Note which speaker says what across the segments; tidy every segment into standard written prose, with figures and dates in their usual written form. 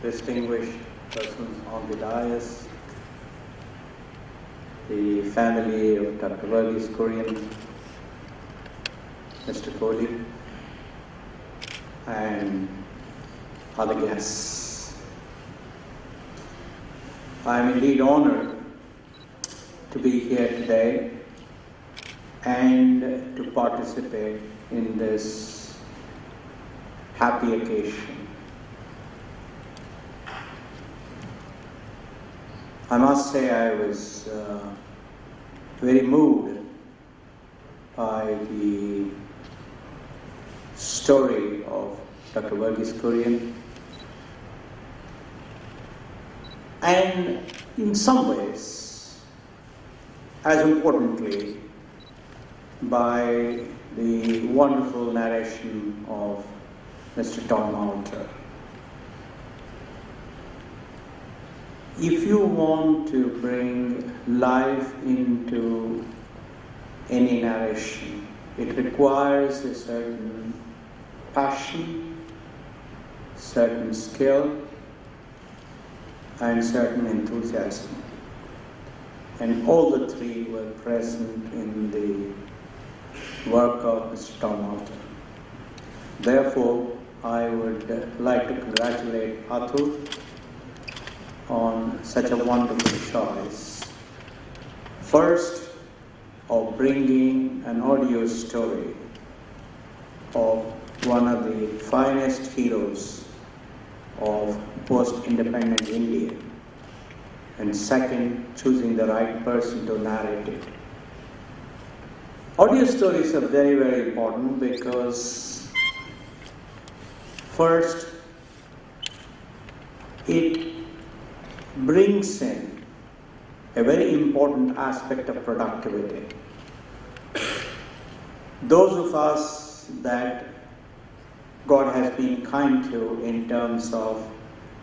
Speaker 1: distinguished persons on the dais, the family of Dr.Kurien, Mr. Kohli, and other guests. I am indeed honored to be here today and to participate in this happy occasion. I must say I was very moved by the story of Dr. Kurien, and in some ways, as importantly, by the wonderful narration of Mr. Tom Alter. If you want to bring life into any narration, it requires a certain passion, certain skill, and certain enthusiasm. And all the three were present in the work of Mr. Tom Alter. Therefore, I would like to congratulate Atul on such a wonderful choice. First, of bringing an audio story of one of the finest heroes of post-independent India. And second, choosing the right person to narrate it. Audio stories are very, very important because first, it brings in a very important aspect of productivity. Those of us that God has been kind to in terms of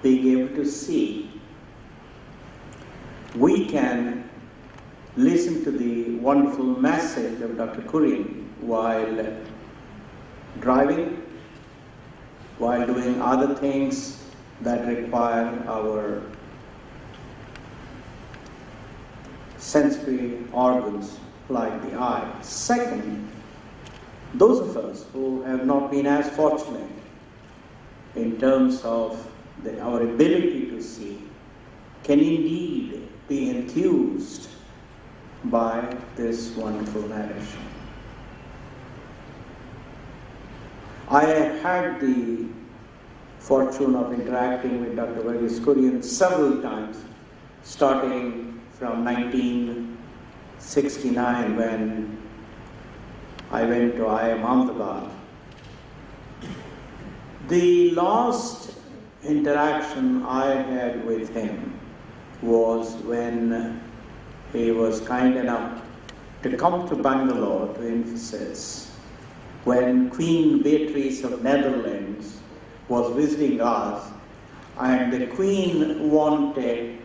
Speaker 1: being able to see, we can listen to the wonderful message of Dr. Kurien while driving, while doing other things that require our sensory organs like the eye. Second, those of us who have not been as fortunate in terms of our ability to see can indeed be enthused by this wonderful narration. I had the fortune of interacting with Dr. Kurien several times, starting from 1969 when I went to IIM Ahmedabad. The last interaction I had with him was when he was kind enough to come to Bangalore to emphasize when Queen Beatrice of Netherlands was visiting us, and the Queen wanted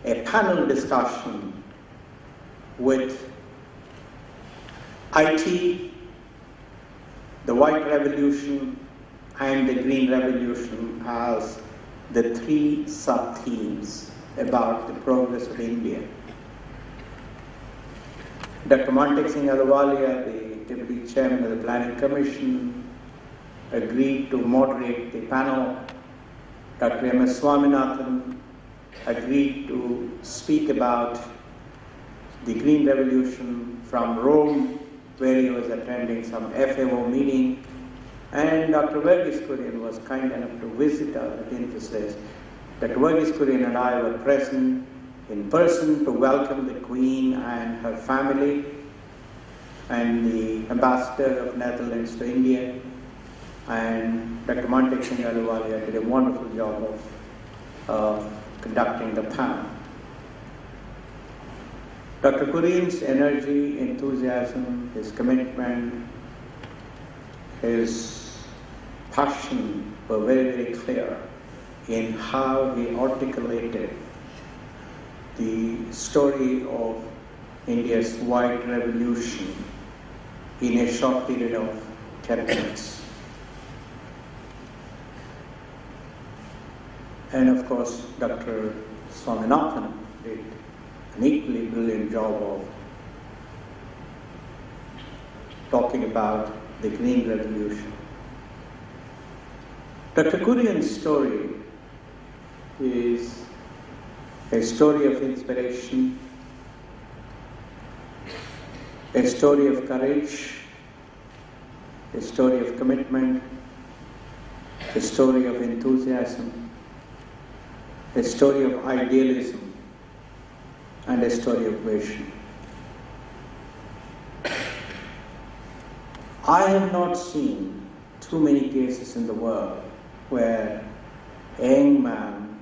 Speaker 1: a panel discussion with IT, the White Revolution, and the Green Revolution as the three sub-themes about the progress of India. Dr. Mantek Singh Ahluwalia, the Deputy Chairman of the Planning Commission, agreed to moderate the panel. Dr. M.S. Swaminathan agreed to speak about the Green Revolution from Rome, where he was attending some FAO meeting, and Dr. Kurien was kind enough to visit us at emphasis. Dr. Kurien and I were present in person to welcome the Queen and her family and the Ambassador of Netherlands to India, and Dr. Mantek Singh Ahluwalia did a wonderful job of conducting the panel. Dr. Kurien's energy, enthusiasm, his commitment, his passion were very, very clear in how he articulated the story of India's White Revolution in a short period of 10 minutes. And of course, Dr. Swaminathan did an equally brilliant job of talking about the Green Revolution. Dr. Kurien's story is a story of inspiration, a story of courage, a story of commitment, a story of enthusiasm, a story of idealism, and a story of vision. I have not seen too many cases in the world where a young man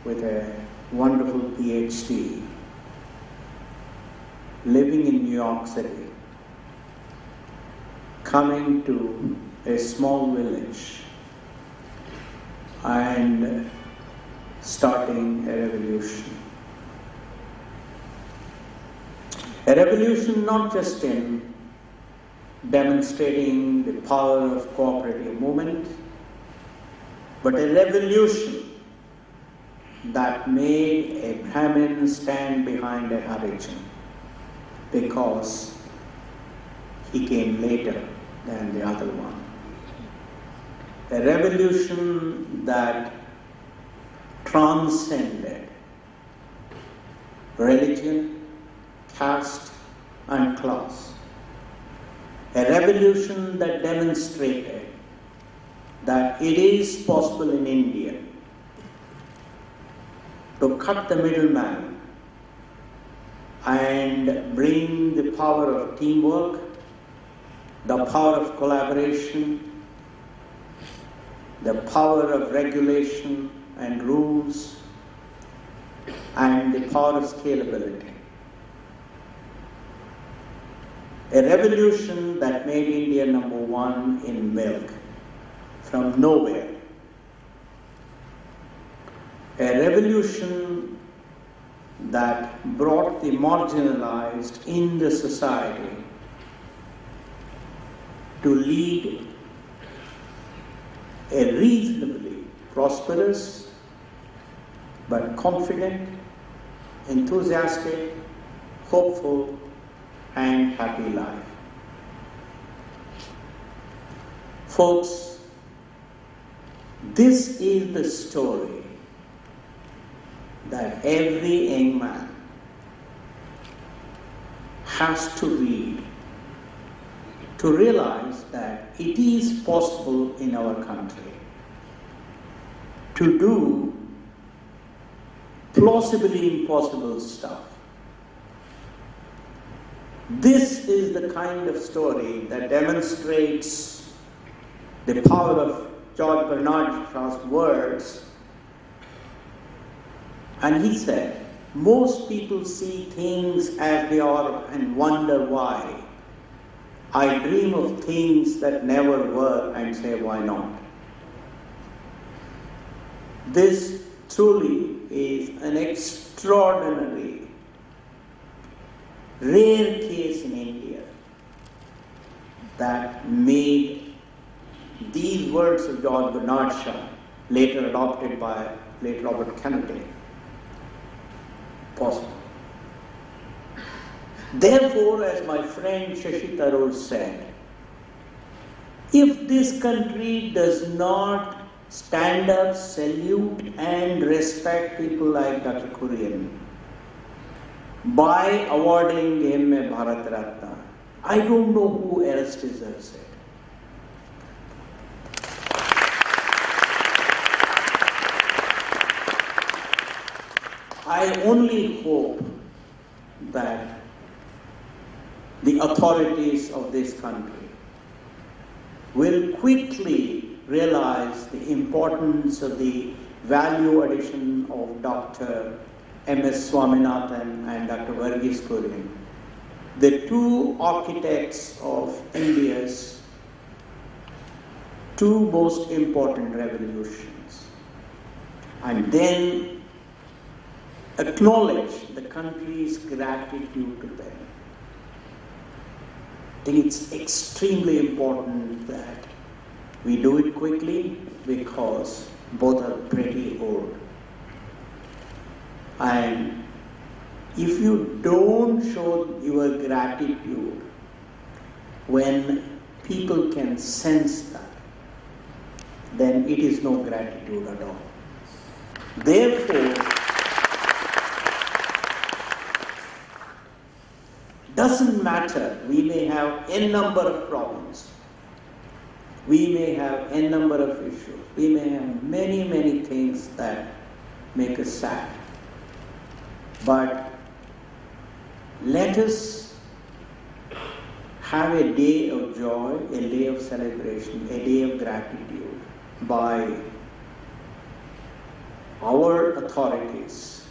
Speaker 1: with a wonderful PhD living in New York City, coming to a small village and starting a revolution. A revolution not just in demonstrating the power of cooperative movement, but a revolution that made a Brahmin stand behind a Harijan, because he came later than the other one. A revolution that transcended religion, caste, and class. A revolution that demonstrated that it is possible in India to cut the middleman and bring the power of teamwork, the power of collaboration, the power of regulation and rules, and the power of scalability. A revolution that made India number one in milk from nowhere. A revolution that brought the marginalized in the society to lead a reasonably prosperous but confident, enthusiastic, hopeful, and happy life. Folks, this is the story that every young man has to read to realize that it is possible in our country to do plausibly impossible stuff. This is the kind of story that demonstrates the power of George Bernard Shaw's words. And he said, most people see things as they are and wonder why. I dream of things that never were and say, why not? This truly is an extraordinary, rare case in India that made these words of George Bernard Shaw, later adopted by late Robert Kennedy, possible. Therefore, as my friend Shashi Tharoor said, if this country does not stand up, salute, and respect people like Dr. Kurien by awarding him a Bharat Ratna, I don't know who else deserves it. I only hope that the authorities of this country will quickly realize the importance of the value addition of Dr. M.S. Swaminathan and Dr. Kurien, the two architects of India's two most important revolutions, and then acknowledge the country's gratitude to them. I think it's extremely important that we do it quickly, because both are pretty old. And if you don't show your gratitude when people can sense that, then it is no gratitude at all. Therefore, doesn't matter, we may have n number of problems, we may have n number of issues, we may have many, many things that make us sad. But let us have a day of joy, a day of celebration, a day of gratitude by our authorities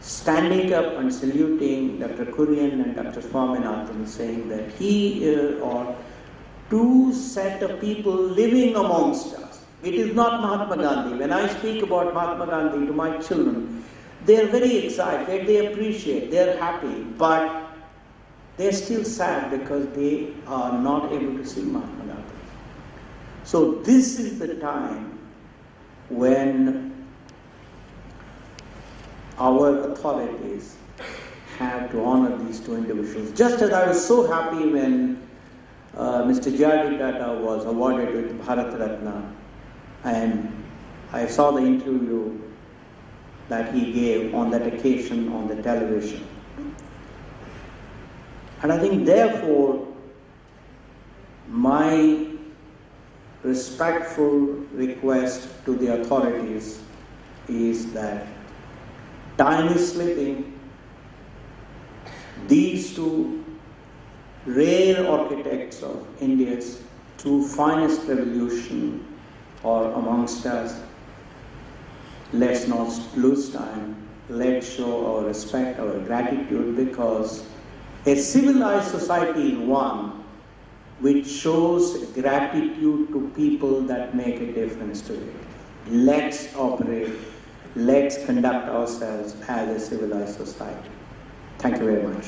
Speaker 1: standing up and saluting Dr. Kurien and Dr. Swaminathan, saying that he are two set of people living amongst us. It is not Mahatma Gandhi. When I speak about Mahatma Gandhi to my children, they are very excited, they appreciate, they are happy, but they are still sad because they are not able to see Mahatma Gandhi. So this is the time when our authorities have to honor these two individuals. Just as I was so happy when Mr. J.R.D. Tata was awarded with Bharat Ratna, and I saw the interview that he gave on that occasion on the television. And I think therefore, my respectful request to the authorities is that time is slipping. These two rare architects of India's two finest revolution are amongst us. Let's not lose time. Let's show our respect, our gratitude, because a civilized society is one which shows gratitude to people that make a difference to it. Let's operate, let's conduct ourselves as a civilized society. Thank you very much.